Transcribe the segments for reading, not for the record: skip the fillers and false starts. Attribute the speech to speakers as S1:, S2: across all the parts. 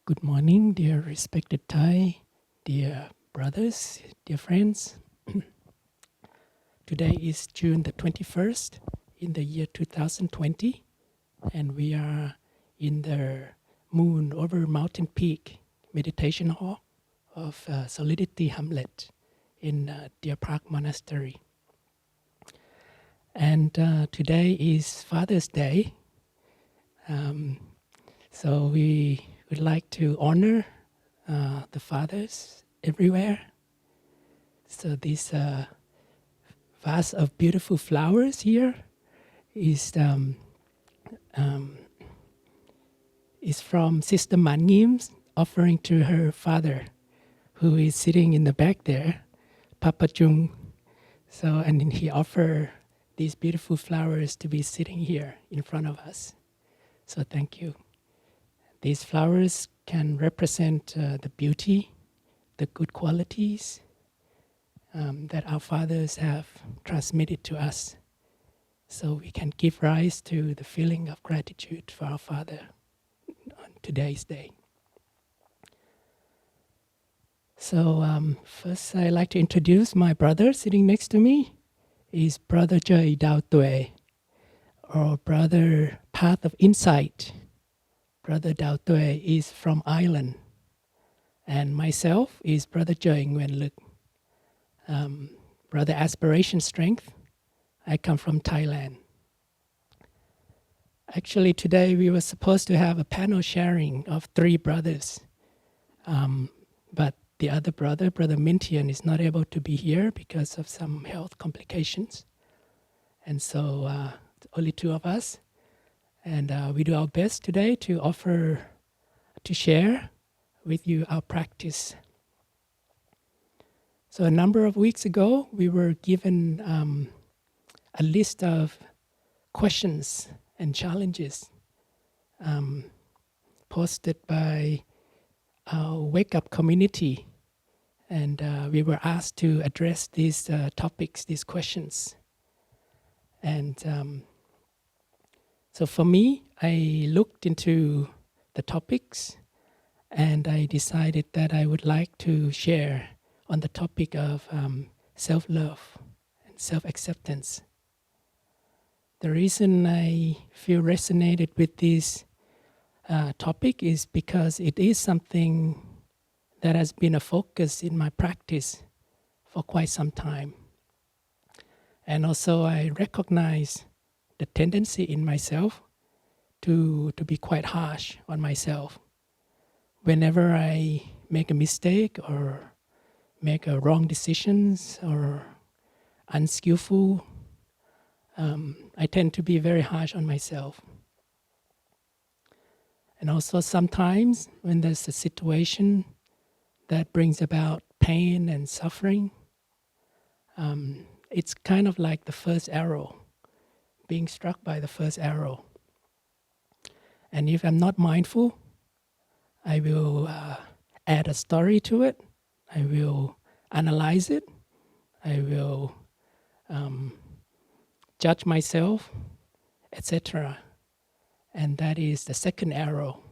S1: Good morning, dear respected Thai, dear brothers, dear friends. Today is June the 21st in the year 2020, and we are in the Moon over Mountain Peak meditation hall of Solidity Hamlet in Deer Park Monastery. And today is Father's Day, so we would like to honor the fathers everywhere. So this vase of beautiful flowers here is from Sister Mangim's offering to her father, who is sitting in the back there, Papa Chung. So, and then he offered these beautiful flowers to be sitting here in front of us. So thank you. These flowers can represent the beauty, the good qualities that our fathers have transmitted to us, so we can give rise to the feeling of gratitude for our father on today's day. So first I'd like to introduce my brother sitting next to me. Is Brother Jai Dao Tue, or Brother Path of Insight. Brother Dao Tue is from Ireland, and myself is Brother Jai Nguyện. Brother Aspiration Strength, I come from Thailand. Actually, today we were supposed to have a panel sharing of 3 brothers, but the other brother, Brother Mintian, is not able to be here because of some health complications. And so only 2 of us. And we do our best today to offer, to share with you our practice. So a number of weeks ago, we were given a list of questions and challenges posted by our Wake Up community. And we were asked to address these topics, these questions. And so for me, I looked into the topics and I decided that I would like to share on the topic of self-love and self-acceptance. The reason I feel resonated with this topic is because it is something that has been a focus in my practice for quite some time. And also I recognize the tendency in myself to be quite harsh on myself. Whenever I make a mistake or make a wrong decisions or unskillful, I tend to be very harsh on myself. And also sometimes when there's a situation that brings about pain and suffering, it's kind of like the first arrow, being struck by the first arrow. And if I'm not mindful, I will add a story to it. I will analyze it. I will judge myself, etc. And that is the second arrow.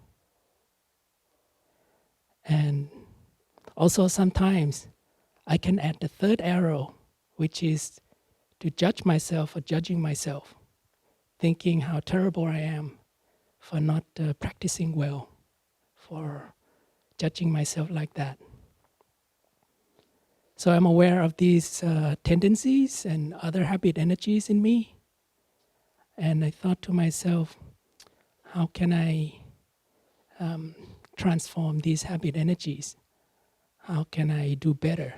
S1: And also sometimes I can add the third arrow, which is to judge myself or judging myself, thinking how terrible I am for not practicing well, for judging myself like that. So I'm aware of these tendencies and other habit energies in me. And I thought to myself, how can I transform these habit energies? How can I do better?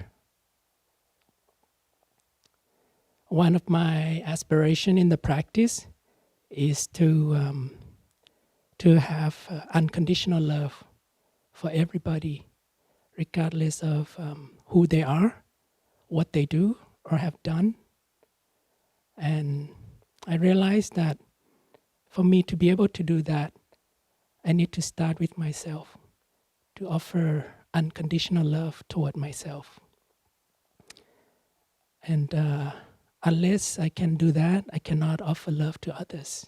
S1: One of my aspirations in the practice is to have unconditional love for everybody, regardless of who they are, what they do or have done. And I realized that for me to be able to do that, I need to start with myself, to offer unconditional love toward myself. And unless I can do that, I cannot offer love to others.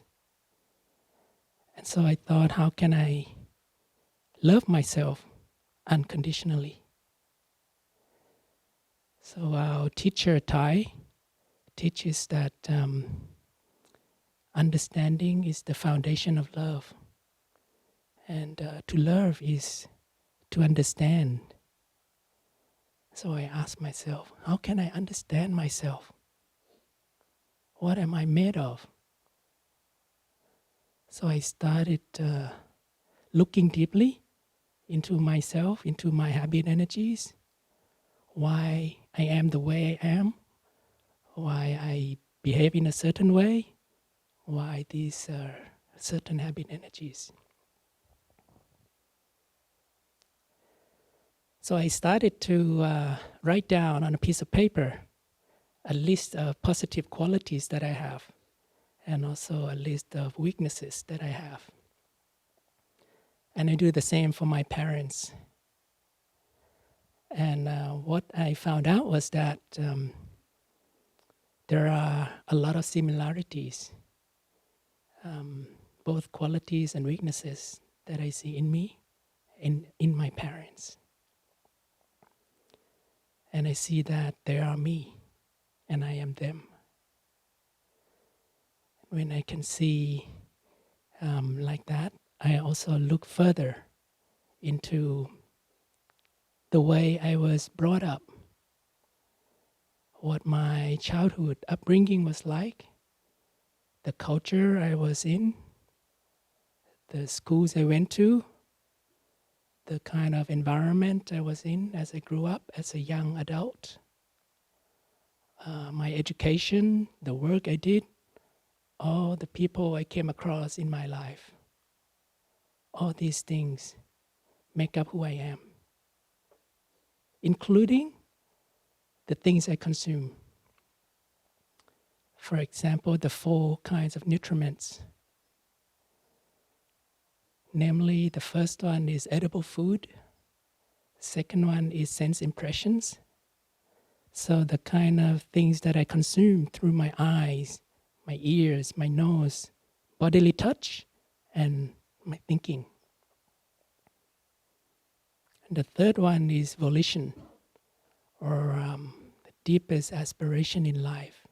S1: And so I thought, how can I love myself unconditionally. So our teacher Thai teaches that understanding is the foundation of love. And to love is to understand. So I ask myself, how can I understand myself? What am I made of? So I started looking deeply into myself, into my habit energies, why I am the way I am, why I behave in a certain way, why these are certain habit energies. So I started to write down on a piece of paper a list of positive qualities that I have, and also a list of weaknesses that I have. And I do the same for my parents. And what I found out was that there are a lot of similarities, both qualities and weaknesses that I see in me, in my parents. And I see that they are me, and I am them. When I can see like that, I also look further into the way I was brought up, what my childhood upbringing was like, the culture I was in, the schools I went to, the kind of environment I was in as I grew up as a young adult, my education, the work I did, all the people I came across in my life. All these things make up who I am, including the things I consume. For example, the 4 kinds of nutriments. Namely, the first one is edible food. Second one is sense impressions. So the kind of things that I consume through my eyes, my ears, my nose, bodily touch, and my thinking. And the third one is volition, or the deepest aspiration in life.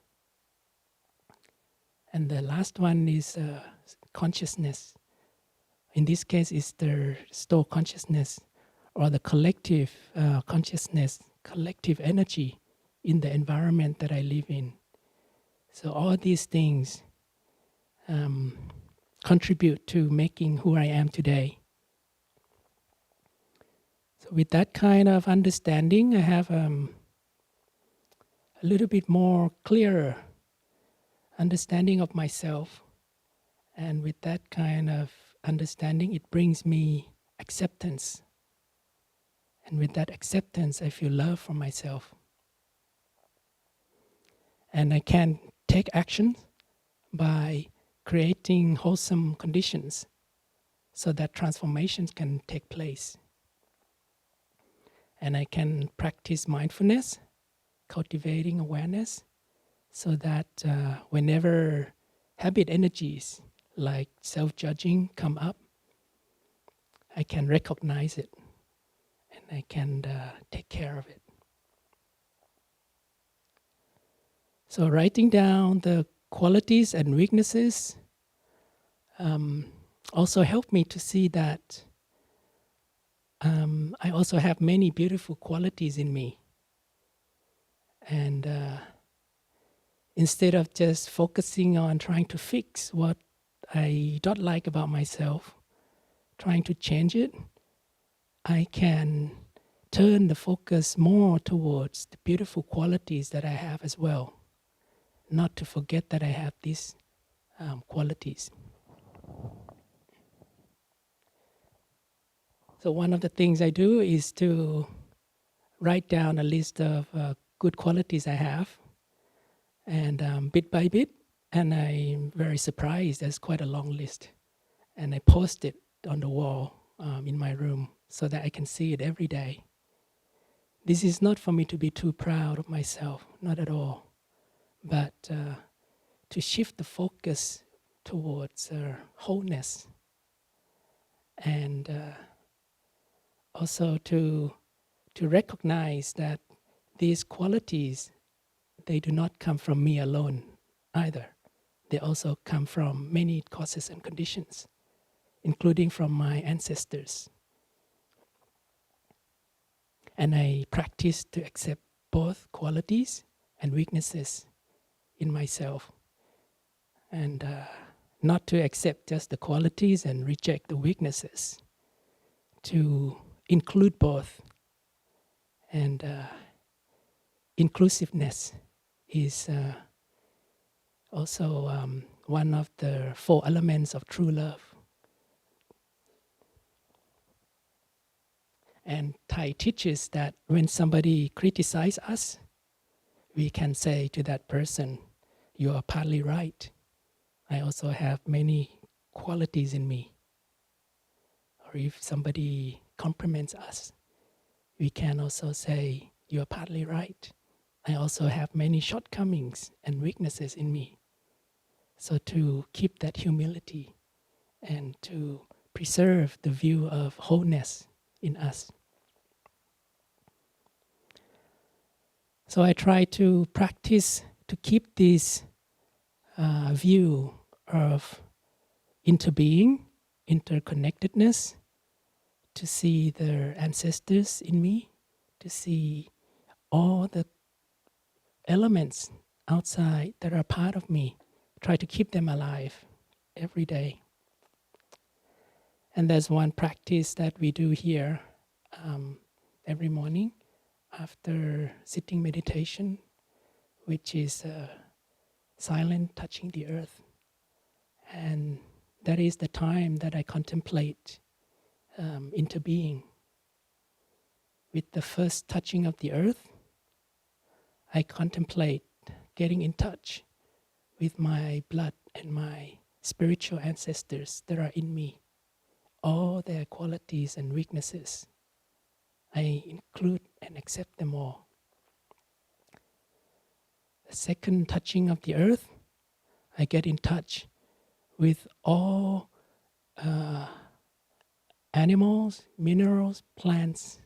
S1: And the last one is consciousness. In this case, it's the store consciousness, or the collective consciousness, collective energy in the environment that I live in. So all these things contribute to making who I am today. So with that kind of understanding, I have a little bit more clearer understanding of myself. And with that kind of understanding, it brings me acceptance. And with that acceptance, I feel love for myself. And I can take action by creating wholesome conditions so that transformations can take place. And I can practice mindfulness, cultivating awareness, so that whenever habit energies like self-judging come up, I can recognize it and I can take care of it. So writing down the qualities and weaknesses also helped me to see that I also have many beautiful qualities in me. And instead of just focusing on trying to fix what I don't like about myself, trying to change it, I can turn the focus more towards the beautiful qualities that I have as well. Not to forget that I have these qualities. So one of the things I do is to write down a list of good qualities I have, and bit by bit, and I'm very surprised, there's quite a long list. And I post it on the wall in my room so that I can see it every day. This is not for me to be too proud of myself, not at all, but to shift the focus towards wholeness and also to recognize that these qualities, they do not come from me alone either. They also come from many causes and conditions, including from my ancestors. And I practice to accept both qualities and weaknesses in myself, and not to accept just the qualities and reject the weaknesses, to include both. And inclusiveness is also one of the 4 elements of true love. And Thai teaches that when somebody criticizes us, we can say to that person, "You are partly right. I also have many qualities in me." Or if somebody compliments us, we can also say, "You are partly right. I also have many shortcomings and weaknesses in me." So to keep that humility and to preserve the view of wholeness in us. So I try to practice to keep this view of interbeing, interconnectedness, to see the ancestors in me, to see all the elements outside that are part of me, try to keep them alive every day. And there's one practice that we do here every morning after sitting meditation, which is silent touching the earth. And that is the time that I contemplate interbeing. With the first touching of the earth, I contemplate getting in touch with my blood and my spiritual ancestors that are in me, all their qualities and weaknesses. I include and accept them all. The second touching of the earth, I get in touch with all animals, minerals, plants,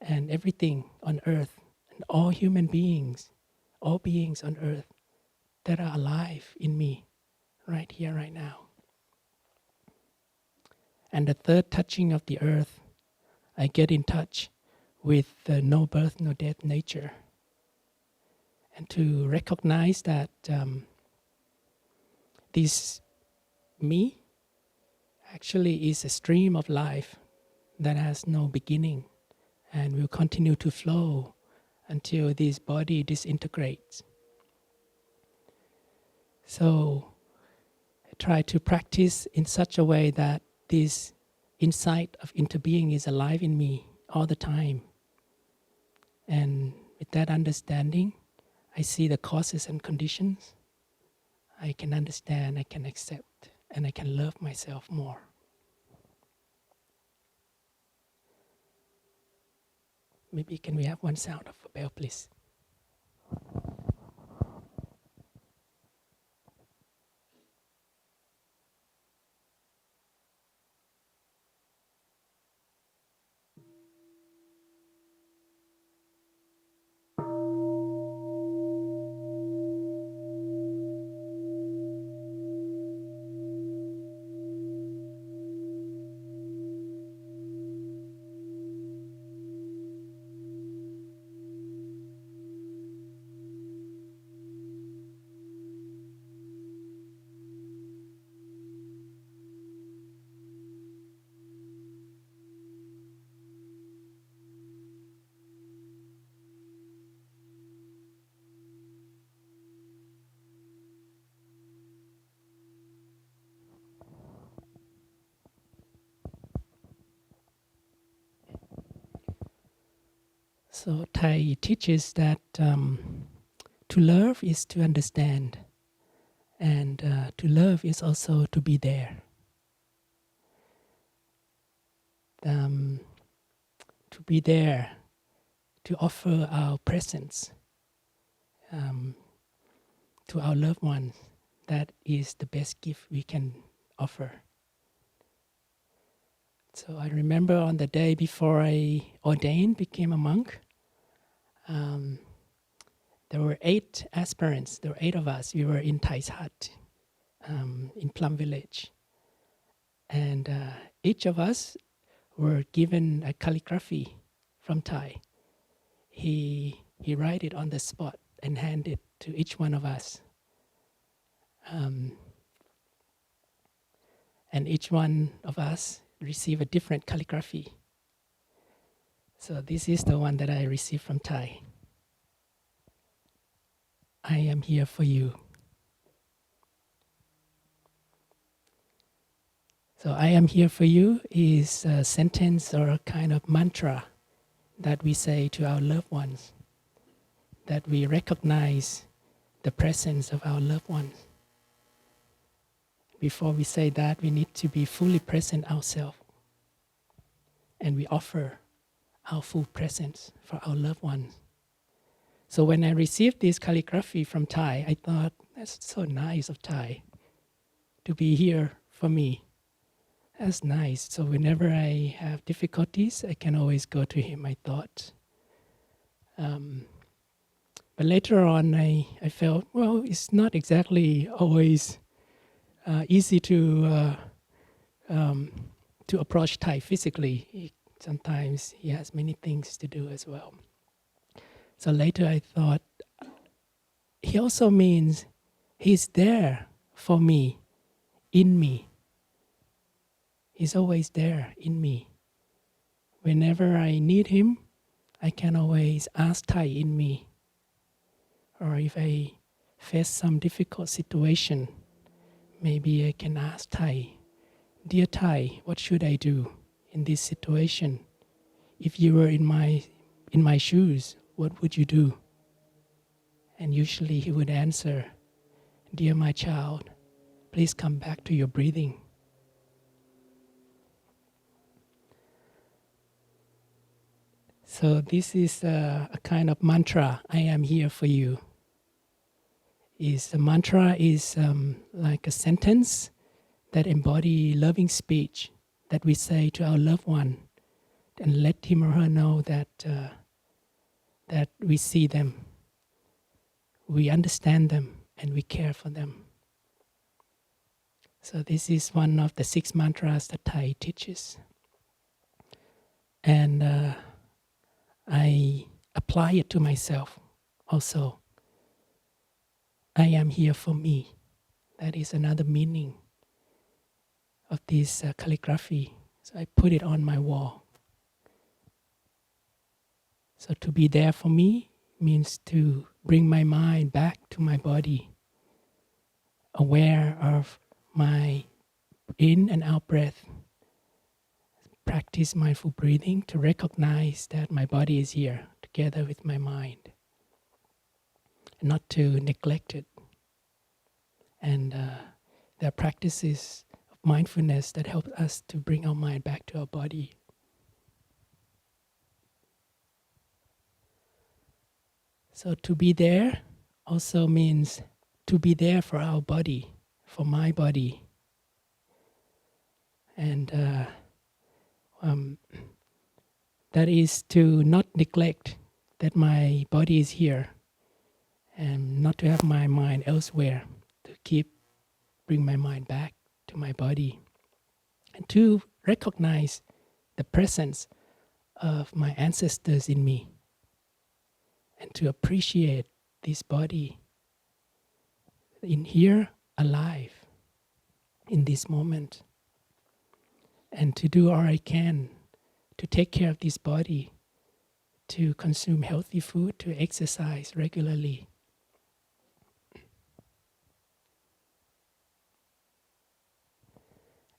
S1: and everything on earth, and all human beings, all beings on earth that are alive in me, right here, right now. And the third touching of the earth, I get in touch with the no birth, no death nature. And to recognize that this me actually is a stream of life that has no beginning and will continue to flow until this body disintegrates. So I try to practice in such a way that this insight of interbeing is alive in me all the time. And with that understanding, I see the causes and conditions. I can understand, I can accept, and I can love myself more. Maybe can we have one sound of a bell, please? So Thai teaches that to love is to understand, and to love is also to be there. To be there, to offer our presence to our loved ones, that is the best gift we can offer. So I remember on the day before I ordained, became a monk, there were 8 aspirants. There were 8 of us. We were in Thai's hut in Plum Village. And each of us were given a calligraphy from Thai. He write it on the spot and hand it to each one of us. And each one of us receive a different calligraphy. So this is the one that I received from Thai. I am here for you. So I am here for you is a sentence or a kind of mantra that we say to our loved ones, that we recognize the presence of our loved ones. Before we say that, we need to be fully present ourselves. And we offer our full presence for our loved ones. So when I received this calligraphy from Thai, I thought, that's so nice of Thai to be here for me. That's nice. So whenever I have difficulties, I can always go to him, I thought. But later on, I felt, well, it's not exactly always easy to approach Thai physically. Sometimes he has many things to do as well. So later I thought, he also means he's there for me, in me. He's always there in me. Whenever I need him, I can always ask Thai in me. Or if I face some difficult situation, maybe I can ask Thai, dear Thai, what should I do in this situation? If you were in my shoes, what would you do? And usually he would answer, dear my child, please come back to your breathing. So this is a kind of mantra, I am here for you. The mantra is like a sentence that embody loving speech that we say to our loved one and let him or her know that we see them, we understand them, and we care for them. So this is one of the 6 mantras that Thai teaches. And I apply it to myself also. I am here for me. That is another meaning of this calligraphy. So I put it on my wall. So to be there for me means to bring my mind back to my body, aware of my in and out breath. Practice mindful breathing to recognize that my body is here together with my mind, and not to neglect it. And there are practices of mindfulness that help us to bring our mind back to our body. So to be there also means to be there for our body, for my body. And that is to not neglect that my body is here and not to have my mind elsewhere, to bring my mind back to my body, and to recognize the presence of my ancestors in me, and to appreciate this body in here, alive, in this moment, and to do all I can to take care of this body, to consume healthy food, to exercise regularly.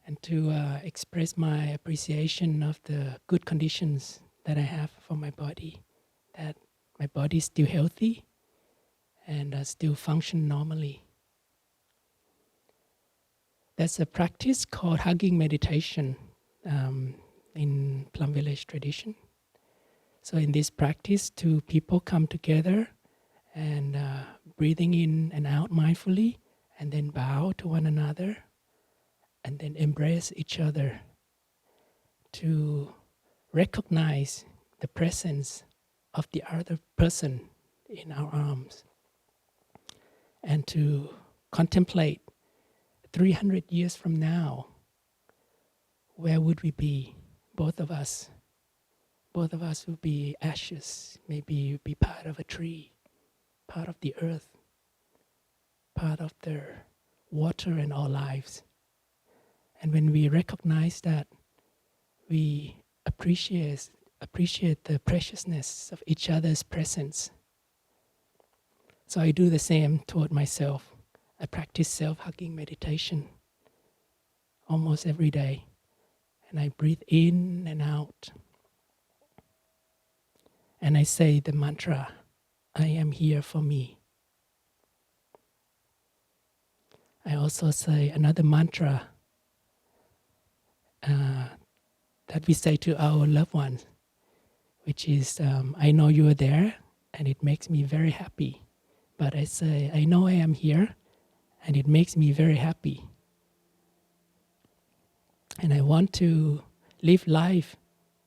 S1: And to express my appreciation of the good conditions that I have for my body, that my body is still healthy and still function normally. That's a practice called hugging meditation in Plum Village tradition. So in this practice, 2 people come together and breathing in and out mindfully, and then bow to one another, and then embrace each other to recognize the presence of the other person in our arms, and to contemplate 300 years from now, where would we be, both of us? Both of us would be ashes, maybe be part of a tree, part of the earth, part of the water in our lives. And when we recognize that, we appreciate the preciousness of each other's presence. So I do the same toward myself. I practice self-hugging meditation almost every day. And I breathe in and out. And I say the mantra, I am here for me. I also say another mantra that we say to our loved ones, which is, I know you are there, and it makes me very happy. But I say, I know I am here, and it makes me very happy. And I want to live life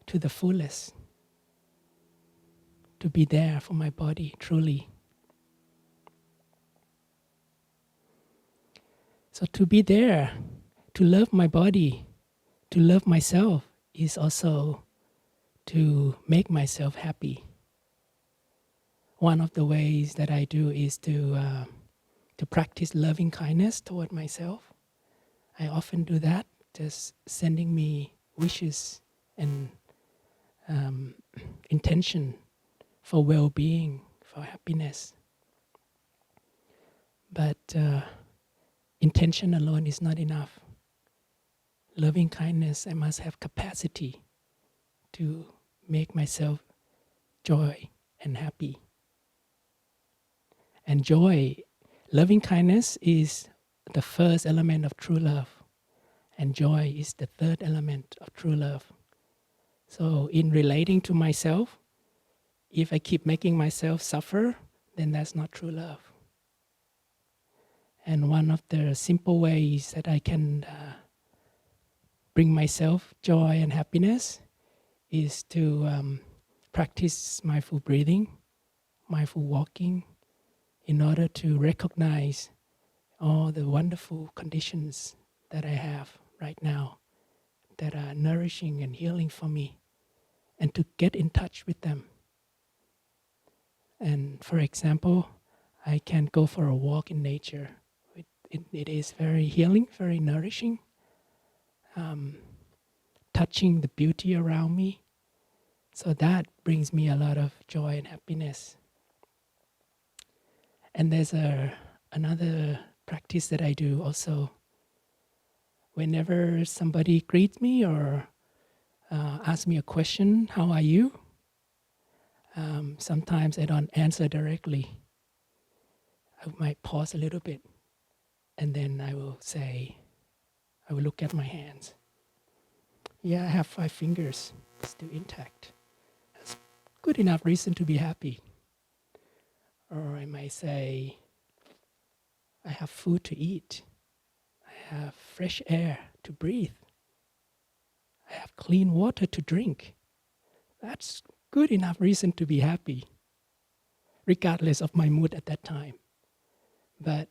S1: to the fullest, to be there for my body, truly. So to be there, to love my body, to love myself, is also to make myself happy. One of the ways that I do is to practice loving kindness toward myself. I often do that, just sending me wishes and intention for well-being, for happiness. But intention alone is not enough. Loving kindness, I must have capacity to make myself joy and happy. And joy, loving kindness is the first element of true love. And joy is the third element of true love. So in relating to myself, if I keep making myself suffer, then that's not true love. And one of the simple ways that I can bring myself joy and happiness is to practice mindful breathing, mindful walking, in order to recognize all the wonderful conditions that I have right now that are nourishing and healing for me, and to get in touch with them. And for example, I can go for a walk in nature. It is very healing, very nourishing, touching the beauty around me. So that brings me a lot of joy and happiness. And there's another practice that I do also. Whenever somebody greets me or asks me a question, how are you? Sometimes I don't answer directly. I might pause a little bit, and then I will look at my hands. Yeah, I have 5 fingers, still intact. That's good enough reason to be happy. Or I might say, I have food to eat. I have fresh air to breathe. I have clean water to drink. That's good enough reason to be happy, regardless of my mood at that time. But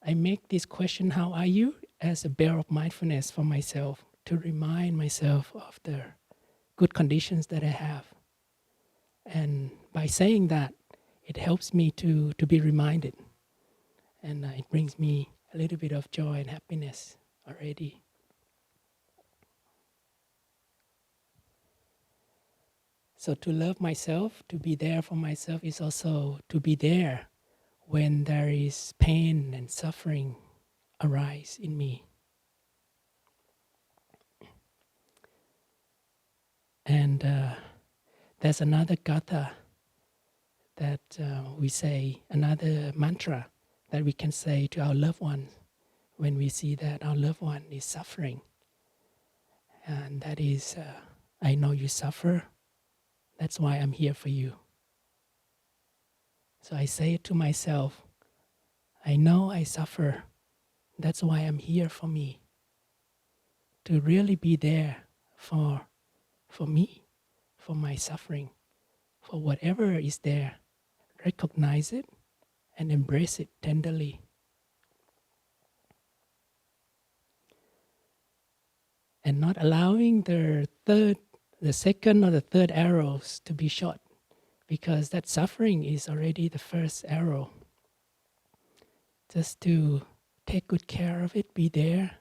S1: I make this question, how are you, as a bell of mindfulness for myself, to remind myself of the good conditions that I have. And by saying that, it helps me to be reminded. And it brings me a little bit of joy and happiness already. So to love myself, to be there for myself, is also to be there when there is pain and suffering arise in me. And there's another gatha that we say, another mantra that we can say to our loved ones when we see that our loved one is suffering. And that is, I know you suffer, that's why I'm here for you. So I say it to myself, I know I suffer, that's why I'm here for me. To really be there for for me, for my suffering, for whatever is there. Recognize it and embrace it tenderly. And not allowing the second or the third arrows to be shot, because that suffering is already the first arrow. Just to take good care of it, be there,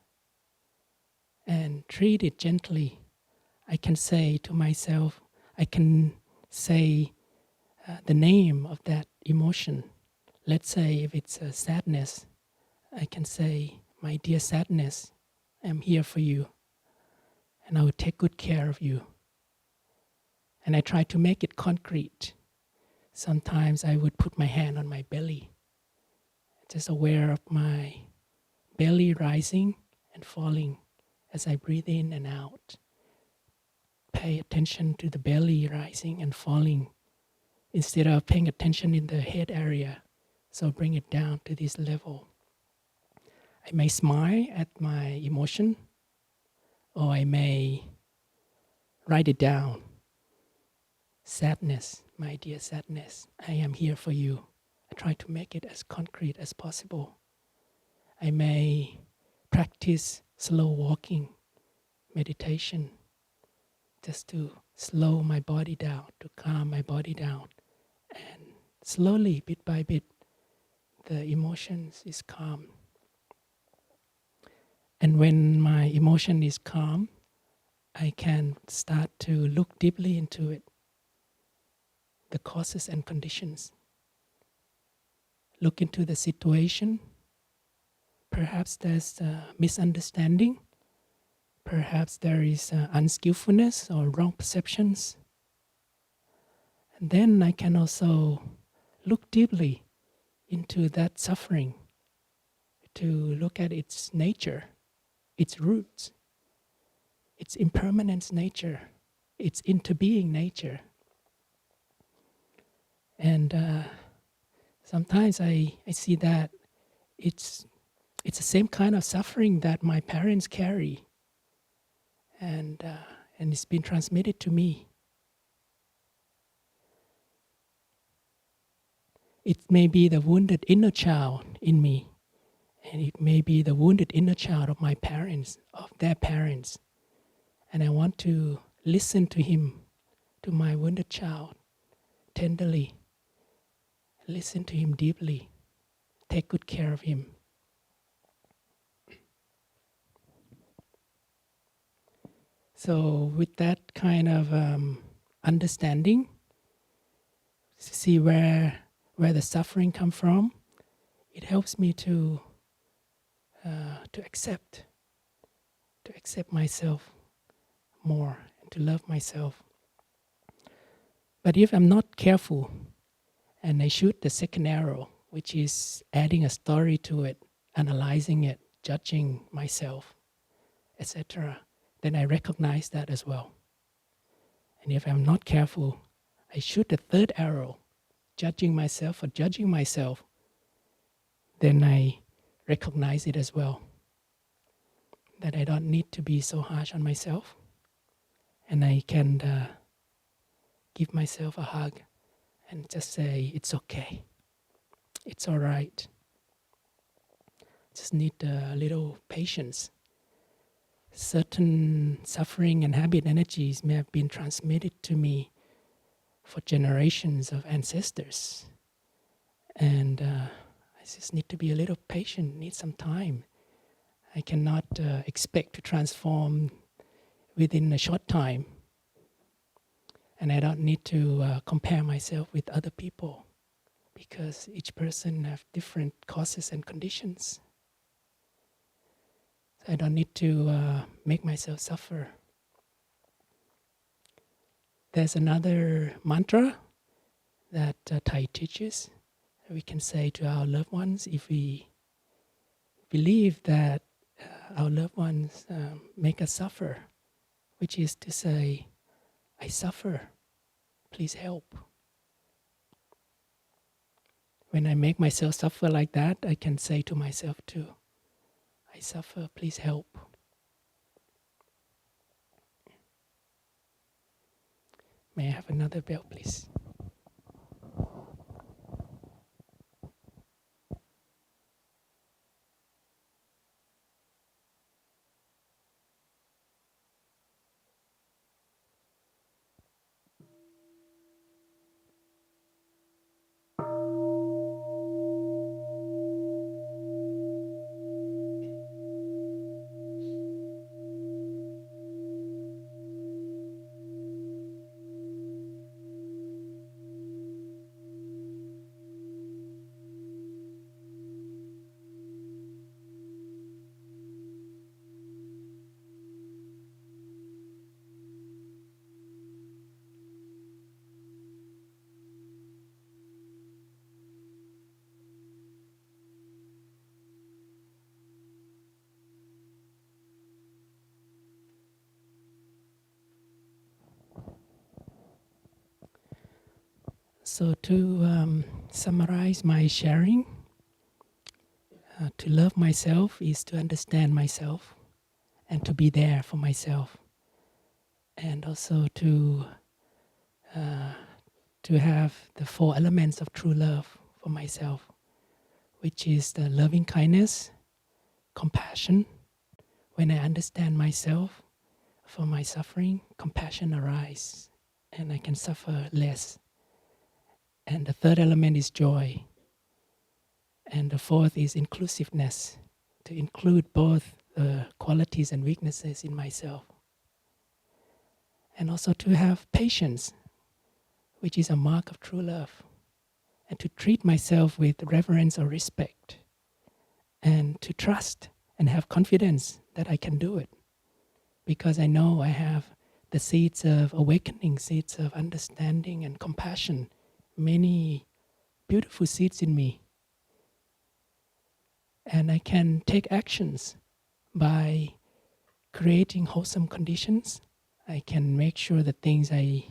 S1: and treat it gently. I can say to myself, I can say the name of that emotion. Let's say if it's a sadness, I can say, my dear sadness, I'm here for you, and I will take good care of you. And I try to make it concrete. Sometimes I would put my hand on my belly, just aware of my belly rising and falling as I breathe in and out. Pay attention to the belly rising and falling instead of paying attention in the head area. So bring it down to this level. I may smile at my emotion, or I may write it down. Sadness, my dear sadness, I am here for you. I try to make it as concrete as possible. I may practice slow walking, meditation, just to slow my body down, to calm my body down. And slowly, bit by bit, the emotions is calm. And when my emotion is calm, I can start to look deeply into it, the causes and conditions. Look into the situation. Perhaps there's a misunderstanding. Perhaps there is unskillfulness or wrong perceptions. And then I can also look deeply into that suffering, to look at its nature, its roots, its impermanence nature, its interbeing nature. And sometimes I see that it's the same kind of suffering that my parents carry, and it's been transmitted to me. It may be the wounded inner child in me, and it may be the wounded inner child of my parents, of their parents. And I want to listen to him, to my wounded child, tenderly. Listen to him deeply. Take good care of him. So with that kind of understanding, see where the suffering comes from, it helps me to accept myself more and to love myself. But if I'm not careful and I shoot the second arrow, which is adding a story to it, analyzing it, judging myself, etc., then I recognize that as well. And if I'm not careful, I shoot the third arrow, judging myself or judging myself, then I recognize it as well. That I don't need to be so harsh on myself, and I can give myself a hug and just say, it's okay, it's all right. Just need a little patience. Certain suffering and habit energies may have been transmitted to me for generations of ancestors. And I just need to be a little patient, need some time. I cannot expect to transform within a short time. And I don't need to compare myself with other people, because each person have different causes and conditions. I don't need to make myself suffer. There's another mantra that Thai teaches. We can say to our loved ones if we believe that our loved ones make us suffer, which is to say, I suffer, please help. When I make myself suffer like that, I can say to myself too, I suffer, please help. May I have another bell, please? So to summarize my sharing, to love myself is to understand myself and to be there for myself, and also to have the four elements of true love for myself, which is the loving kindness, compassion. When I understand myself for my suffering, compassion arises and I can suffer less. And the third element is joy. And the fourth is inclusiveness, to include both the qualities and weaknesses in myself. And also to have patience, which is a mark of true love. And to treat myself with reverence or respect. And to trust and have confidence that I can do it. Because I know I have the seeds of awakening, seeds of understanding and compassion, many beautiful seeds in me. And I can take actions by creating wholesome conditions. I can make sure the things I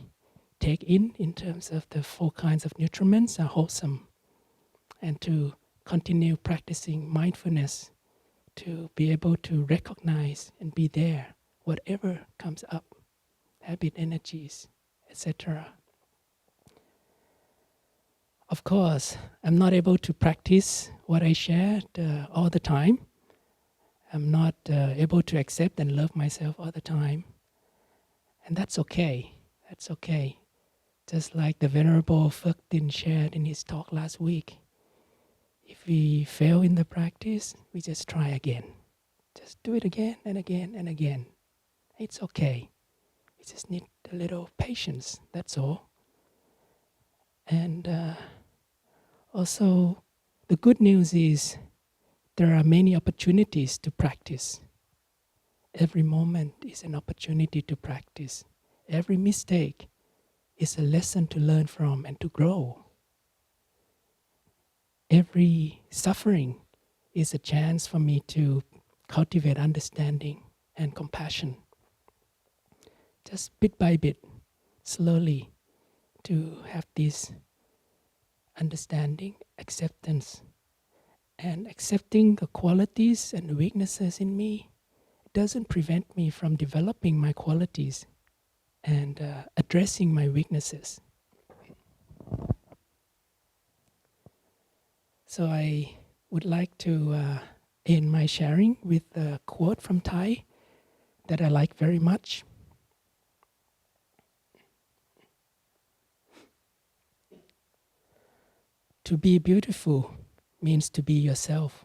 S1: take in terms of the four kinds of nutriments, are wholesome. And to continue practicing mindfulness, to be able to recognize and be there, whatever comes up, habit, energies, etc. Of course, I'm not able to practice what I shared all the time. I'm not able to accept and love myself all the time. And that's okay. That's okay. Just like the Venerable Phước shared in his talk last week. If we fail in the practice, we just try again. Just do it again and again and again. It's okay. We just need a little patience, that's all. And also, the good news is there are many opportunities to practice. Every moment is an opportunity to practice. Every mistake is a lesson to learn from and to grow. Every suffering is a chance for me to cultivate understanding and compassion. Just bit by bit, slowly, to have this understanding, acceptance, and accepting the qualities and weaknesses in me. It doesn't prevent me from developing my qualities and addressing my weaknesses. So I would like to end my sharing with a quote from Thai that I like very much. To be beautiful means to be yourself.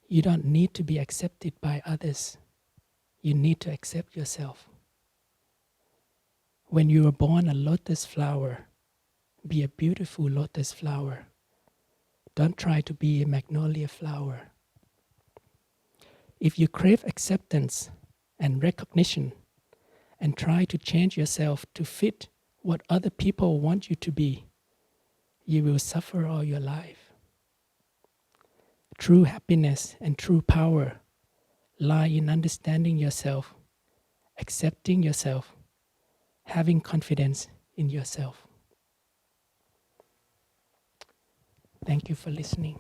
S1: You don't need to be accepted by others. You need to accept yourself. When you were born a lotus flower, be a beautiful lotus flower. Don't try to be a magnolia flower. If you crave acceptance and recognition and try to change yourself to fit what other people want you to be, you will suffer all your life. True happiness and true power lie in understanding yourself, accepting yourself, having confidence in yourself. Thank you for listening.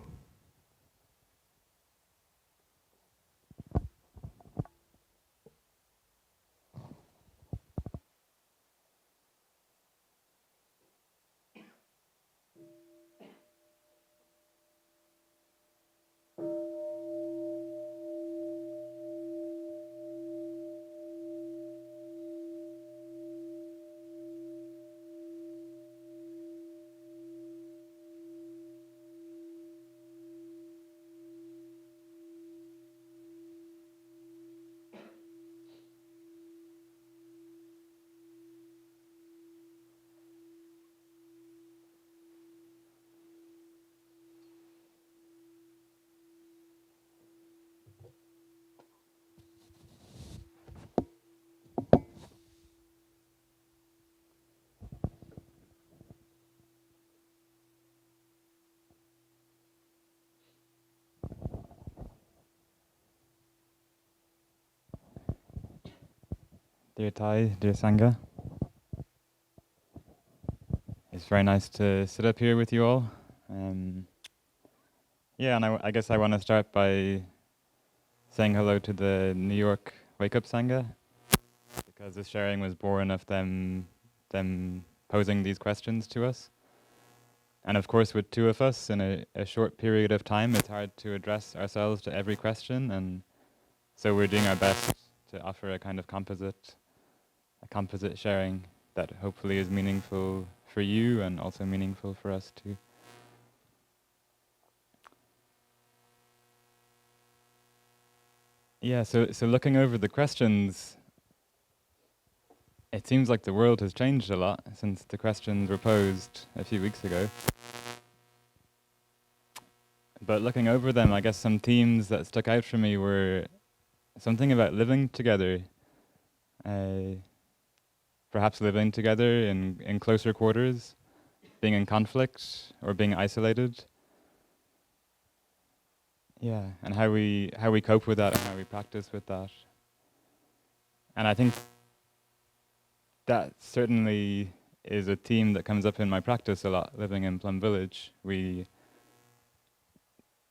S2: Dear Thai, dear Sangha, it's very nice to sit up here with you all. Yeah, and I guess I want to start by saying hello to the New York Wake Up Sangha, because this sharing was born of them posing these questions to us. And of course, with two of us in a short period of time, it's hard to address ourselves to every question, and so we're doing our best to offer a kind of composite sharing that hopefully is meaningful for you and also meaningful for us too. Yeah, so looking over the questions, it seems like the world has changed a lot since the questions were posed a few weeks ago. But looking over them, I guess some themes that stuck out for me were something about living together. Perhaps living together in closer quarters, being in conflict or being isolated. Yeah, and how we cope with that and how we practice with that. And I think that certainly is a theme that comes up in my practice a lot, living in Plum Village. We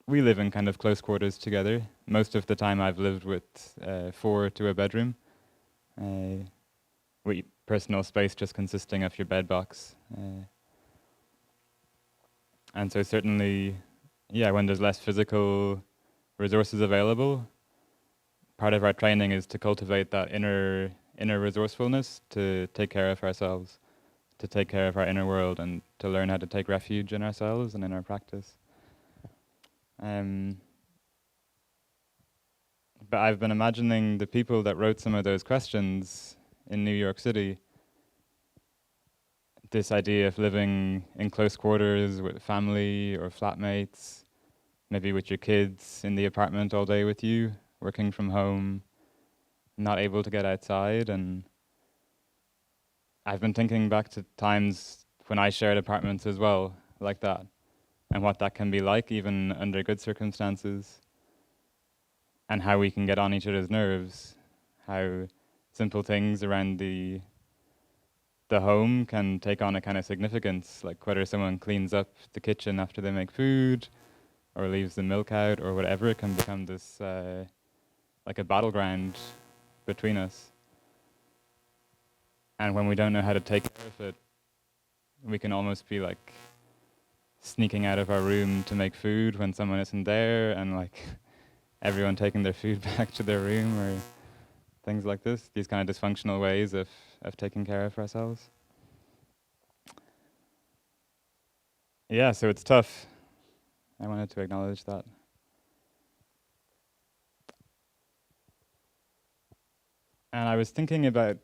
S2: live in kind of close quarters together. Most of the time I've lived with 4 to a bedroom. With personal space just consisting of your bed box. And so certainly, yeah, when there's less physical resources available, part of our training is to cultivate that inner resourcefulness to take care of ourselves, to take care of our inner world, and to learn how to take refuge in ourselves and in our practice. But I've been imagining the people that wrote some of those questions in New York City, this idea of living in close quarters with family or flatmates, maybe with your kids in the apartment all day with you, working from home, not able to get outside. And I've been thinking back to times when I shared apartments as well, like that, and what that can be like even under good circumstances, and how we can get on each other's nerves, how simple things around the home can take on a kind of significance, like whether someone cleans up the kitchen after they make food, or leaves the milk out, or whatever. It can become this like a battleground between us. And when we don't know how to take care of it, we can almost be like sneaking out of our room to make food when someone isn't there, and like everyone taking their food back to their room, or things like this, these kind of dysfunctional ways of taking care of ourselves. Yeah, so it's tough. I wanted to acknowledge that. And I was thinking about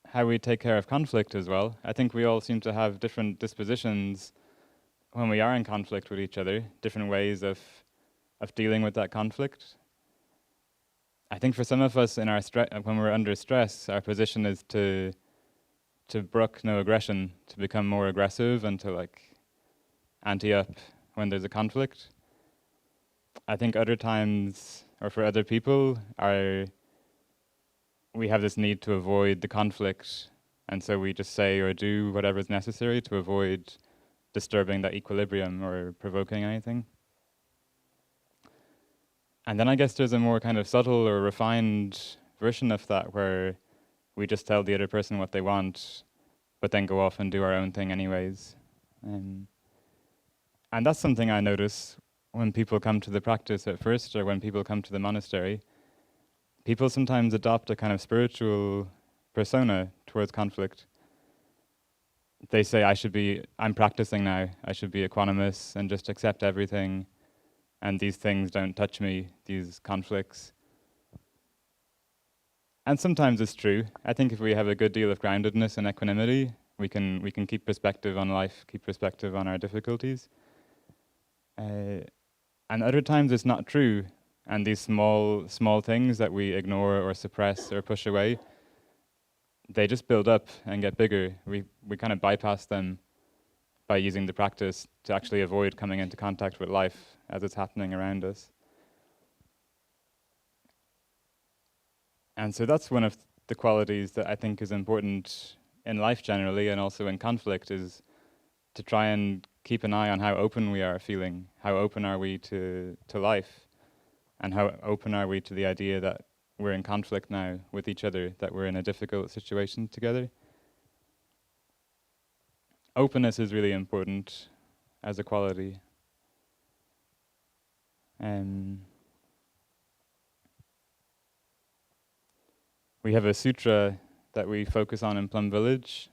S2: how we take care of conflict as well. I think we all seem to have different dispositions when we are in conflict with each other, different ways of dealing with that conflict. I think for some of us, in our when we're under stress, our position is to brook no aggression, to become more aggressive and to like ante up when there's a conflict. I think other times, or for other people, we have this need to avoid the conflict, and so we just say or do whatever is necessary to avoid disturbing that equilibrium or provoking anything. And then I guess there's a more kind of subtle or refined version of that where we just tell the other person what they want, but then go off and do our own thing anyways. And that's something I notice when people come to the practice at first, or when people come to the monastery. People sometimes adopt a kind of spiritual persona towards conflict. They say, I'm practicing now, I should be equanimous and just accept everything, and these things don't touch me, these conflicts. And sometimes it's true. I think if we have a good deal of groundedness and equanimity, we can keep perspective on life, keep perspective on our difficulties. And other times it's not true, and these small things that we ignore or suppress or push away, they just build up and get bigger. We kind of bypass them by using the practice to actually avoid coming into contact with life as it's happening around us. And so that's one of the qualities that I think is important in life generally, and also in conflict, is to try and keep an eye on how open we are feeling, how open are we to life, and how open are we to the idea that we're in conflict now with each other, that we're in a difficult situation together. Openness is really important as a quality. We have a sutra that we focus on in Plum Village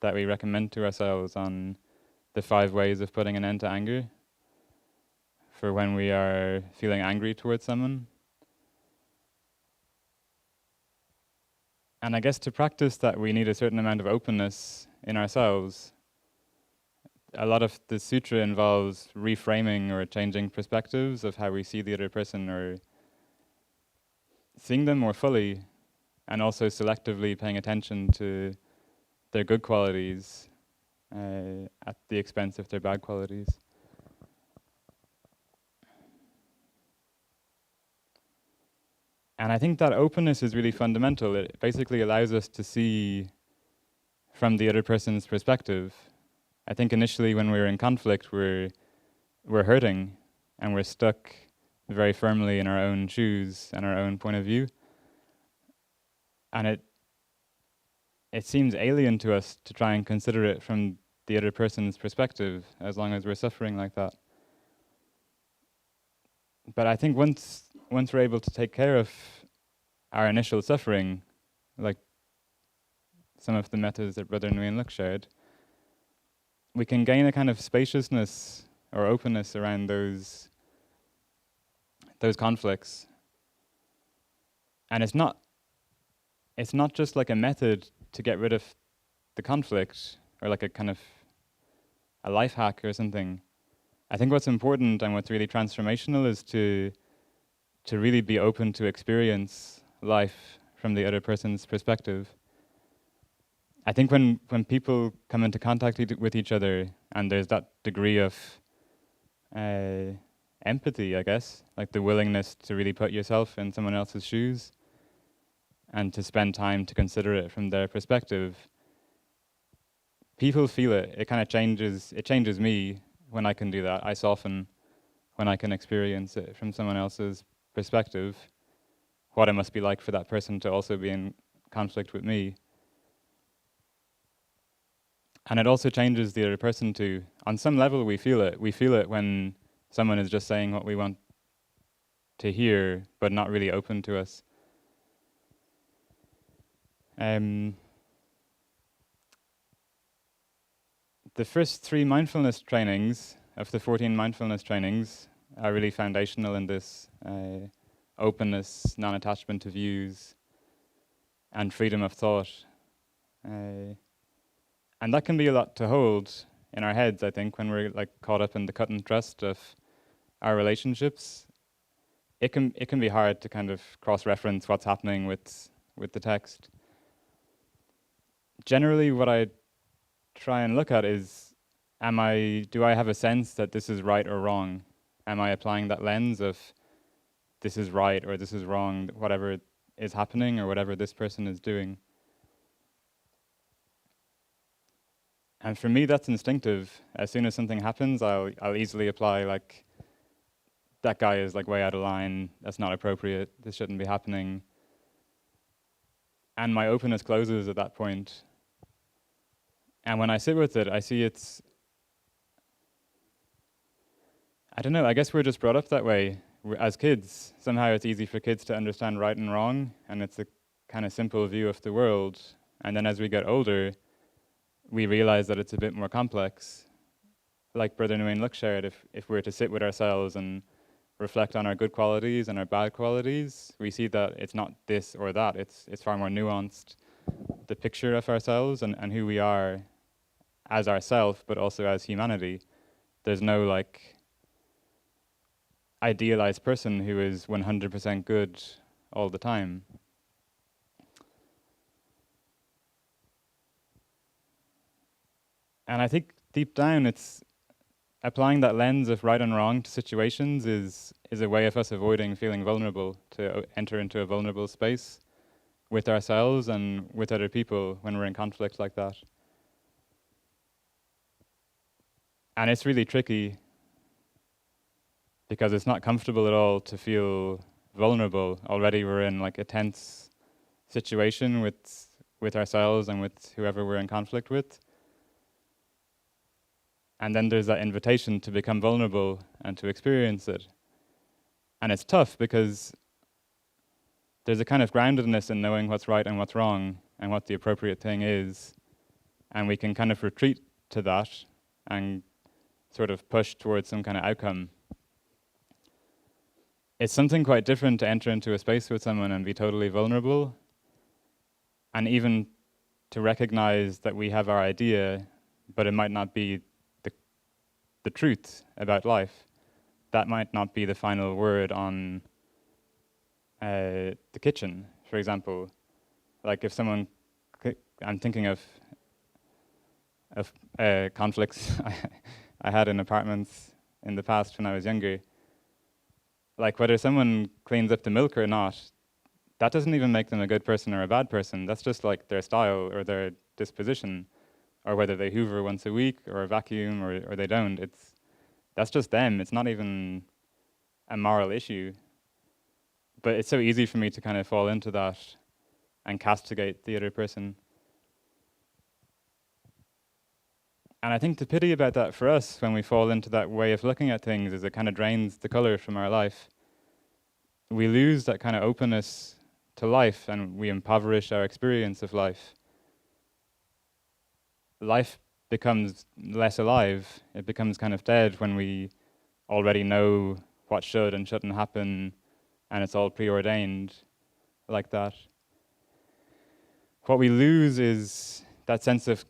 S2: that we recommend to ourselves on the 5 ways of putting an end to anger for when we are feeling angry towards someone. And I guess to practice that, we need a certain amount of openness in ourselves. A lot of the sutra involves reframing or changing perspectives of how we see the other person, or seeing them more fully, and also selectively paying attention to their good qualities at the expense of their bad qualities. And I think that openness is really fundamental. It basically allows us to see from the other person's perspective. I think initially when we're in conflict, we're hurting, and we're stuck very firmly in our own shoes and our own point of view. And it seems alien to us to try and consider it from the other person's perspective, as long as we're suffering like that. But I think once we're able to take care of our initial suffering, like some of the methods that Brother Nguyện shared, we can gain a kind of spaciousness or openness around those conflicts. And it's not just like a method to get rid of the conflict, or like a kind of a life hack or something. I think what's important and what's really transformational is to really be open to experience life from the other person's perspective. I think when people come into contact with each other, and there's that degree of empathy, I guess, like the willingness to really put yourself in someone else's shoes and to spend time to consider it from their perspective, people feel it. It kind of changes me when I can do that. I soften when I can experience it from someone else's perspective, what it must be like for that person to also be in conflict with me. And it also changes the other person too. On some level we feel it. We feel it when someone is just saying what we want to hear, but not really open to us. The first 3 mindfulness trainings of the 14 mindfulness trainings are really foundational in this openness, non-attachment to views, and freedom of thought. And that can be a lot to hold in our heads, I think, when we're like caught up in the cut and thrust of our relationships. It can be hard to kind of cross-reference what's happening with the text. Generally, what I try and look at is, do I have a sense that this is right or wrong? Am I applying that lens of this is right or this is wrong, whatever is happening or whatever this person is doing? And for me, that's instinctive. As soon as something happens, I'll easily apply, like, that guy is like way out of line, that's not appropriate, this shouldn't be happening. And my openness closes at that point. And when I sit with it, I see I don't know, I guess we're just brought up that way. As kids, somehow it's easy for kids to understand right and wrong, and it's a kind of simple view of the world. And then as we get older, we realize that it's a bit more complex. Like Brother Nguyện shared, if we're to sit with ourselves and reflect on our good qualities and our bad qualities, we see that it's not this or that, it's far more nuanced. The picture of ourselves and who we are as ourself, but also as humanity. There's no like idealized person who is 100% good all the time. And I think deep down it's applying that lens of right and wrong to situations is a way of us avoiding feeling vulnerable, to enter into a vulnerable space with ourselves and with other people when we're in conflict like that. And it's really tricky because it's not comfortable at all to feel vulnerable. Already we're in like a tense situation with ourselves and with whoever we're in conflict with. And then there's that invitation to become vulnerable and to experience it. And it's tough because there's a kind of groundedness in knowing what's right and what's wrong and what the appropriate thing is. And we can kind of retreat to that and sort of push towards some kind of outcome. It's something quite different to enter into a space with someone and be totally vulnerable, and even to recognize that we have our idea, but it might not be the truth about life. That might not be the final word on the kitchen, for example. Like if someone, I'm thinking of conflicts I had in apartments in the past when I was younger. Like whether someone cleans up the milk or not, that doesn't even make them a good person or a bad person. That's just like their style or their disposition, or whether they hoover once a week or vacuum or they don't. That's just them. It's not even a moral issue. But it's so easy for me to kind of fall into that and castigate the other person. And I think the pity about that for us, when we fall into that way of looking at things, is it kind of drains the color from our life. We lose that kind of openness to life, and we impoverish our experience of life. Life becomes less alive. It becomes kind of dead when we already know what should and shouldn't happen, and it's all preordained like that. What we lose is that sense of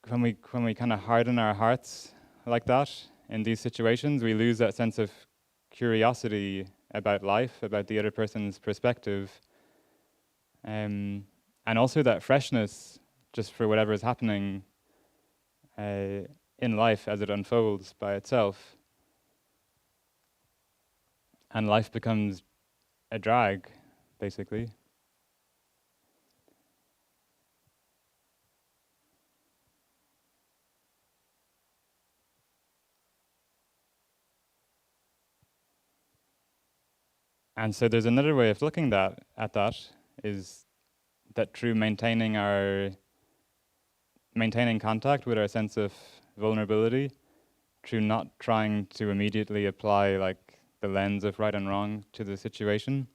S2: when we kind of harden our hearts like that in these situations, we lose that sense of curiosity about life, about the other person's perspective, and also that freshness just for whatever is happening in life as it unfolds by itself. And life becomes a drag, basically. And so there's another way of looking at that, is that through maintaining contact with our sense of vulnerability, through not trying to immediately apply like the lens of right and wrong to the situation,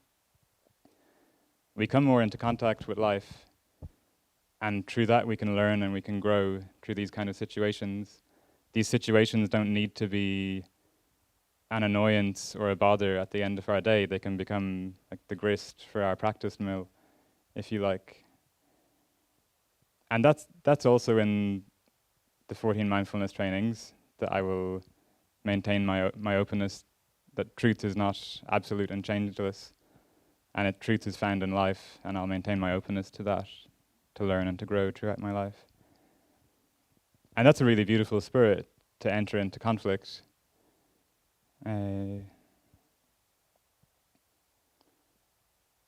S2: we come more into contact with life, and through that we can learn and we can grow through these kind of situations. These situations don't need to be an annoyance or a bother at the end of our day. They can become like the grist for our practice mill, if you like. And that's also in the 14 mindfulness trainings, that I will maintain my openness, that truth is not absolute and changeless, and truth is found in life, and I'll maintain my openness to that, to learn and to grow throughout my life. And that's a really beautiful spirit to enter into conflict. And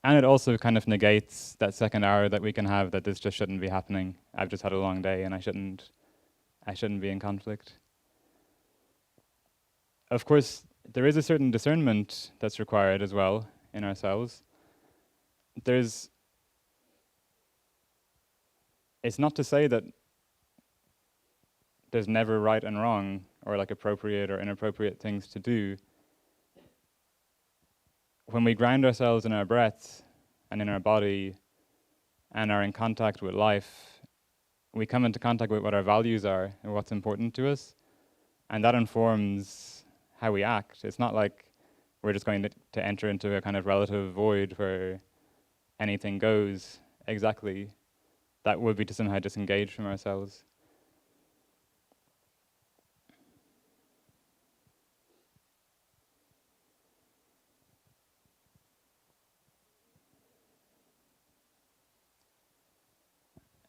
S2: it also kind of negates that second hour that we can have, that this just shouldn't be happening. I've just had a long day and I shouldn't be in conflict. Of course, there is a certain discernment that's required as well in ourselves. It's not to say that there's never right and wrong, or like appropriate or inappropriate things to do. When we ground ourselves in our breath and in our body and are in contact with life, we come into contact with what our values are and what's important to us, and that informs how we act. It's not like we're just going to enter into a kind of relative void where anything goes exactly. That would be to somehow disengage from ourselves.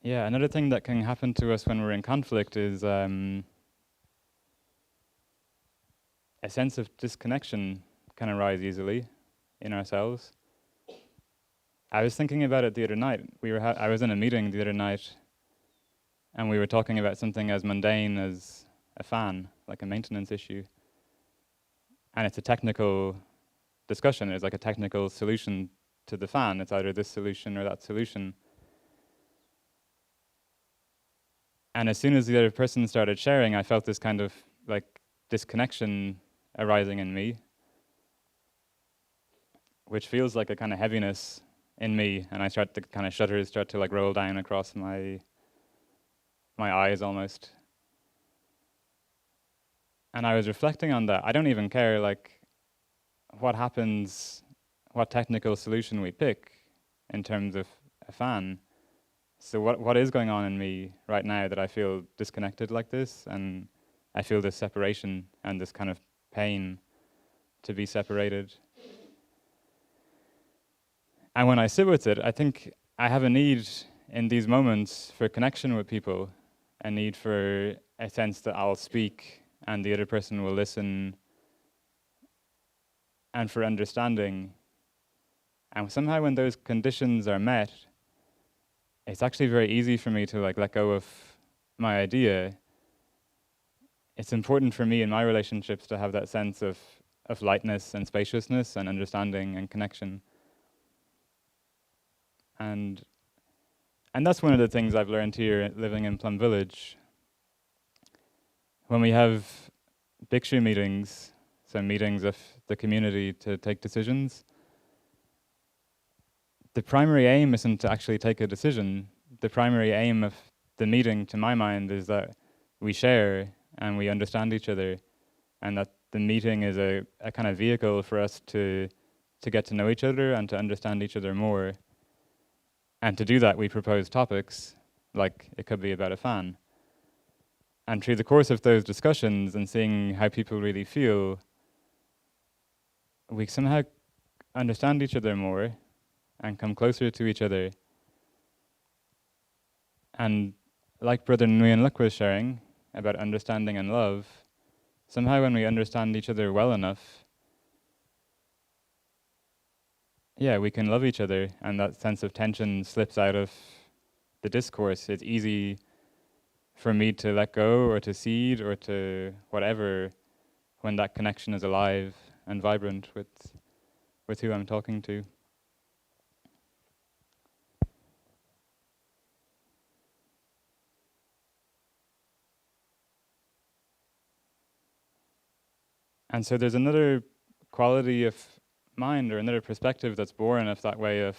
S2: Yeah, another thing that can happen to us when we're in conflict is a sense of disconnection can arise easily in ourselves. I was thinking about it the other night. I was in a meeting the other night, and we were talking about something as mundane as a fan, like a maintenance issue. And it's a technical discussion. It's like a technical solution to the fan. It's either this solution or that solution. And as soon as the other person started sharing, I felt this kind of like disconnection arising in me, which feels like a kind of heaviness in me, and I start to kind of shudders start to like roll down across my eyes almost. And I was reflecting on that. I don't even care like what happens, what technical solution we pick in terms of a fan. So what is going on in me right now that I feel disconnected like this, and I feel this separation and this kind of pain to be separated. And when I sit with it, I think I have a need in these moments for connection with people, a need for a sense that I'll speak and the other person will listen, and for understanding. And somehow when those conditions are met, it's actually very easy for me to like let go of my idea. It's important for me in my relationships to have that sense of lightness and spaciousness and understanding and connection. And that's one of the things I've learned here living in Plum Village. When we have Bhikshu meetings, so meetings of the community to take decisions, the primary aim isn't to actually take a decision. The primary aim of the meeting, to my mind, is that we share and we understand each other, and that the meeting is a kind of vehicle for us to get to know each other and to understand each other more. And to do that, we propose topics, like it could be about a fan. And through the course of those discussions and seeing how people really feel, we somehow understand each other more and come closer to each other. And like Brother Nguyện was sharing about understanding and love, somehow when we understand each other well enough, we can love each other, and that sense of tension slips out of the discourse. It's easy for me to let go or to cede or to whatever when that connection is alive and vibrant with who I'm talking to. And so there's another quality of mind or another perspective that's born of that way of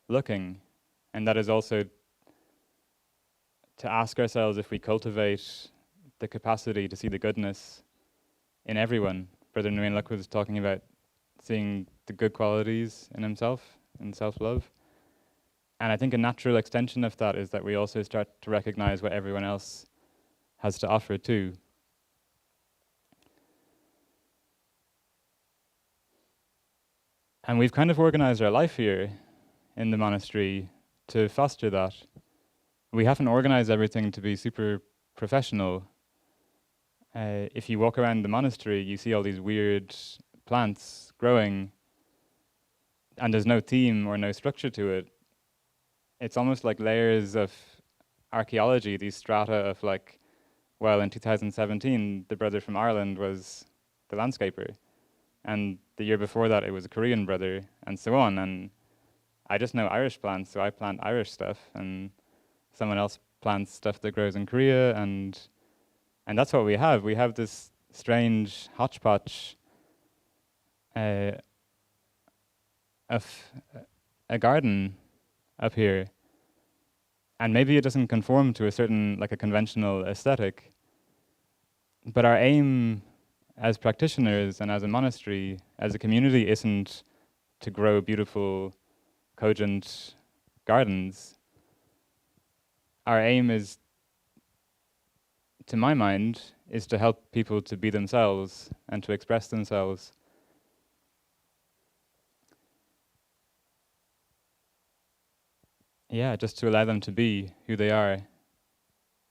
S2: looking, and that is also to ask ourselves if we cultivate the capacity to see the goodness in everyone. Brother Nguyện was talking about seeing the good qualities in himself, in self-love. And I think a natural extension of that is that we also start to recognize what everyone else has to offer too. And we've kind of organized our life here in the monastery to foster that. We haven't organized everything to be super professional. If you walk around the monastery, you see all these weird plants growing, and there's no theme or no structure to it. It's almost like layers of archaeology, these strata of like, well, in 2017, the brother from Ireland was the landscaper. And the year before that, it was a Korean brother, and so on. And I just know Irish plants, so I plant Irish stuff, and someone else plants stuff that grows in Korea, and that's what we have. We have this strange hodgepodge of a garden up here. And maybe it doesn't conform to a certain, like a conventional aesthetic, but our aim as practitioners and as a monastery, as a community, isn't to grow beautiful, cogent gardens. Our aim is, to my mind, is to help people to be themselves and to express themselves. Just to allow them to be who they are.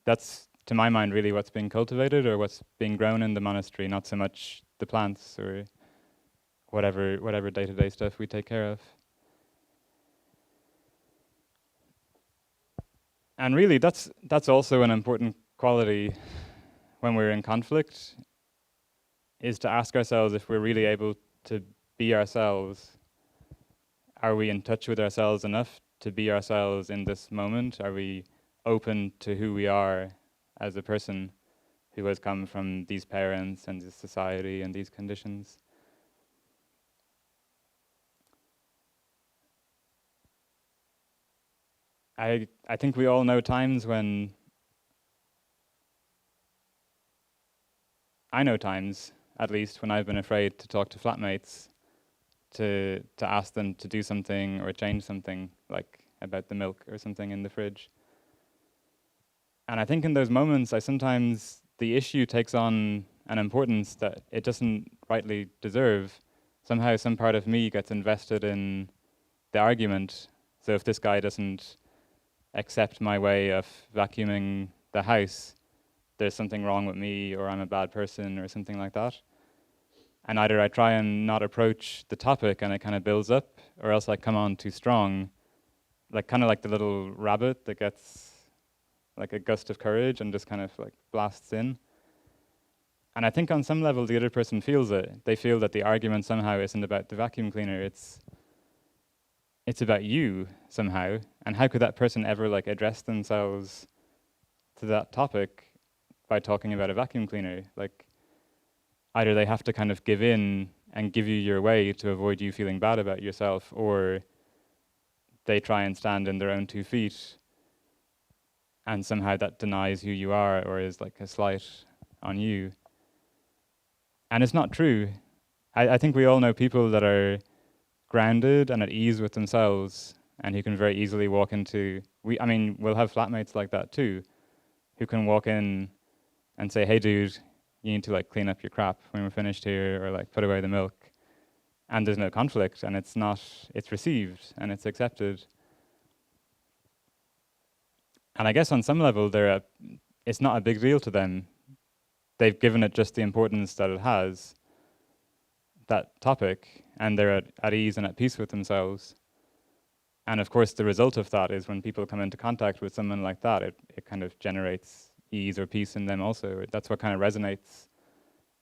S2: That's, to my mind, really what's being cultivated or what's being grown in the monastery, not so much the plants or whatever day-to-day stuff we take care of. And really, that's also an important quality when we're in conflict, is to ask ourselves if we're really able to be ourselves. Are we in touch with ourselves enough to be ourselves in this moment? Are we open to who we are as a person who has come from these parents and this society and these conditions? I think we all know times when, I know times, at least, when I've been afraid to talk to flatmates, to ask them to do something or change something, like about the milk or something in the fridge. And I think in those moments, the issue takes on an importance that it doesn't rightly deserve. Somehow some part of me gets invested in the argument. So if this guy doesn't accept my way of vacuuming the house, there's something wrong with me, or I'm a bad person, or something like that. And either I try and not approach the topic and it kind of builds up, or else I come on too strong, like kind of like the little rabbit that gets like a gust of courage and just kind of like blasts in. And I think on some level the other person feels it. They feel that the argument somehow isn't about the vacuum cleaner, it's about you somehow. And how could that person ever like address themselves to that topic by talking about a vacuum cleaner? Like, either they have to kind of give in and give you your way to avoid you feeling bad about yourself, or they try and stand in their own 2 feet, and somehow that denies who you are or is like a slight on you. And it's not true. I think we all know people that are grounded and at ease with themselves and who can very easily walk into, we'll have flatmates like that too, who can walk in and say, hey dude, you need to like clean up your crap when we're finished here, or like put away the milk. And there's no conflict, and it's received and it's accepted. And I guess on some level, it's not a big deal to them. They've given it just the importance that it has, that topic, and they're at ease and at peace with themselves. And of course, the result of that is when people come into contact with someone like that, it kind of generates ease or peace in them also. That's what kind of resonates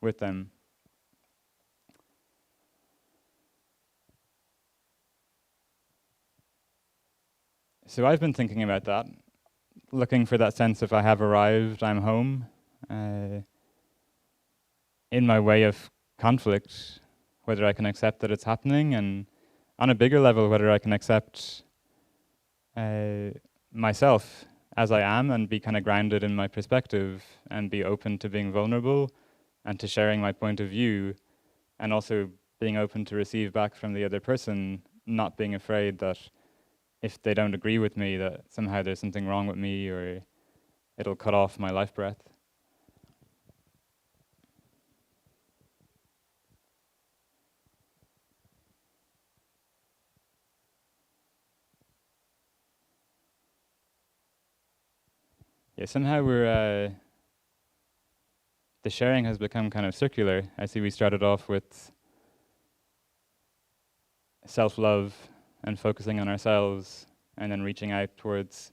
S2: with them. So I've been thinking about that, looking for that sense of I have arrived, I'm home, in my way of conflict, whether I can accept that it's happening, and on a bigger level, whether I can accept myself as I am and be kind of grounded in my perspective and be open to being vulnerable and to sharing my point of view, and also being open to receive back from the other person, not being afraid that if they don't agree with me that somehow there's something wrong with me or it'll cut off my life breath. Yeah, somehow the sharing has become kind of circular. I see we started off with self-love and focusing on ourselves, and then reaching out towards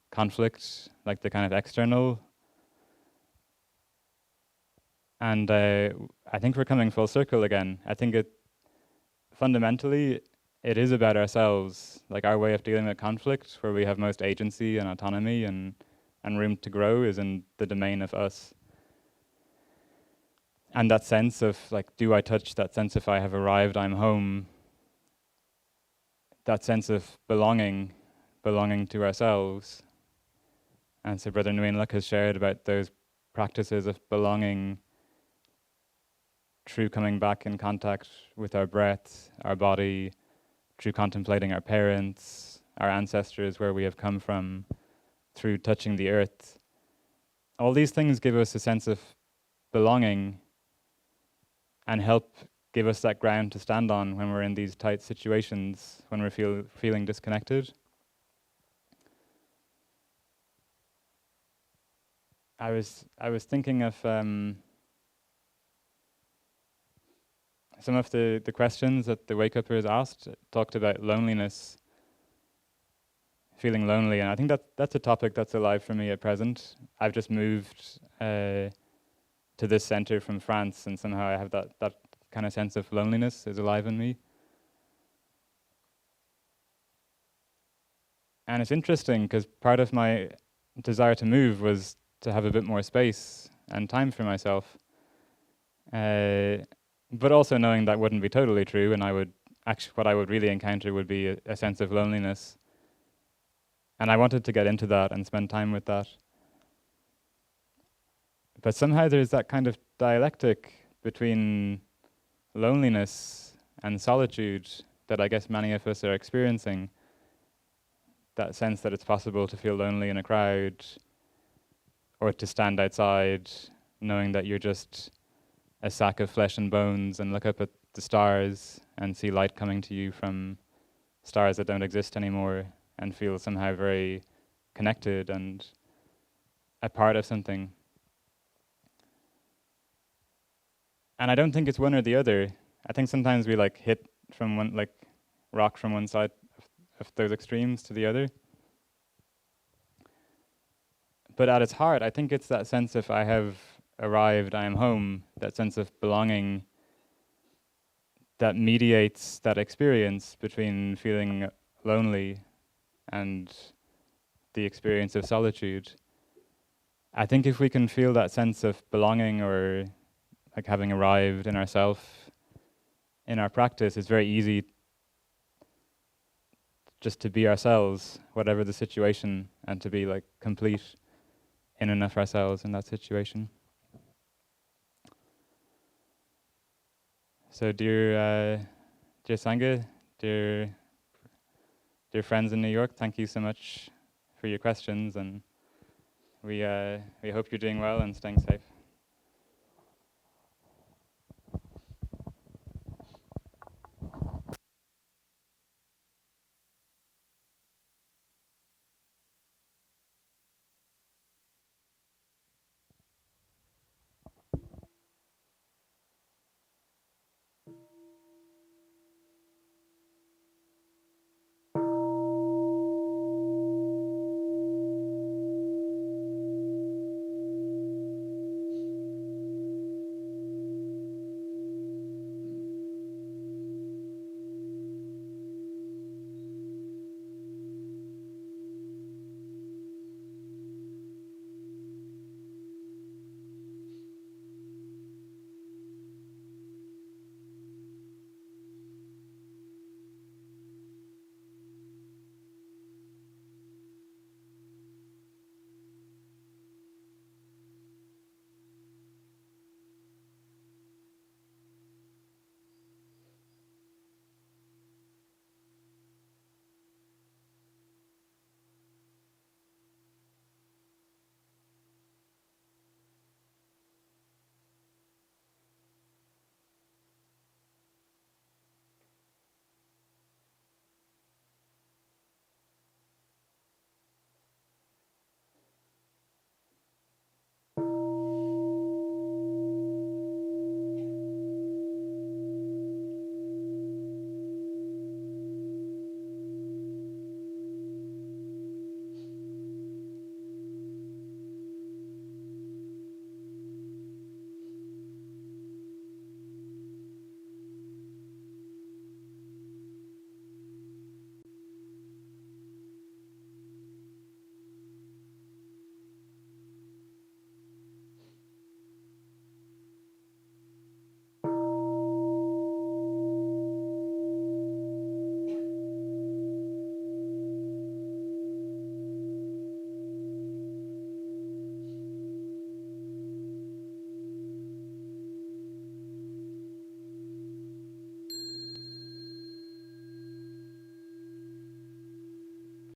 S2: conflict, like the kind of external. And I think we're coming full circle again. I think fundamentally, it is about ourselves, like our way of dealing with conflict, where we have most agency and autonomy and room to grow, is in the domain of us. And that sense of, like, do I touch that sense of I have arrived, I'm home, that sense of belonging to ourselves. And so Brother Nguyện Luc has shared about those practices of belonging through coming back in contact with our breath, our body, through contemplating our parents, our ancestors, where we have come from, through touching the earth. All these things give us a sense of belonging and help give us that ground to stand on when we're in these tight situations, when we're feeling disconnected. I was thinking of some of the questions that the Wake Uppers asked talked about loneliness, feeling lonely, and I think that's a topic that's alive for me at present. I've just moved to this center from France, and somehow I have that kind of sense of loneliness is alive in me. And it's interesting because part of my desire to move was to have a bit more space and time for myself, but also knowing that wouldn't be totally true, and what I would really encounter would be a sense of loneliness. And I wanted to get into that and spend time with that. But somehow there's that kind of dialectic between loneliness and solitude that I guess many of us are experiencing. That sense that it's possible to feel lonely in a crowd, or to stand outside knowing that you're just a sack of flesh and bones and look up at the stars and see light coming to you from stars that don't exist anymore, and feel somehow very connected and a part of something. And I don't think it's one or the other. I think sometimes we hit from one, rock from one side of those extremes to the other. But at its heart, I think it's that sense of I have arrived, I am home, that sense of belonging that mediates that experience between feeling lonely and the experience of solitude. I think if we can feel that sense of belonging, or having arrived in ourself, in our practice, it's very easy just to be ourselves, whatever the situation, and to be complete in and of ourselves in that situation. So dear Sangha, dear friends in New York, thank you so much for your questions, and we hope you're doing well and staying safe.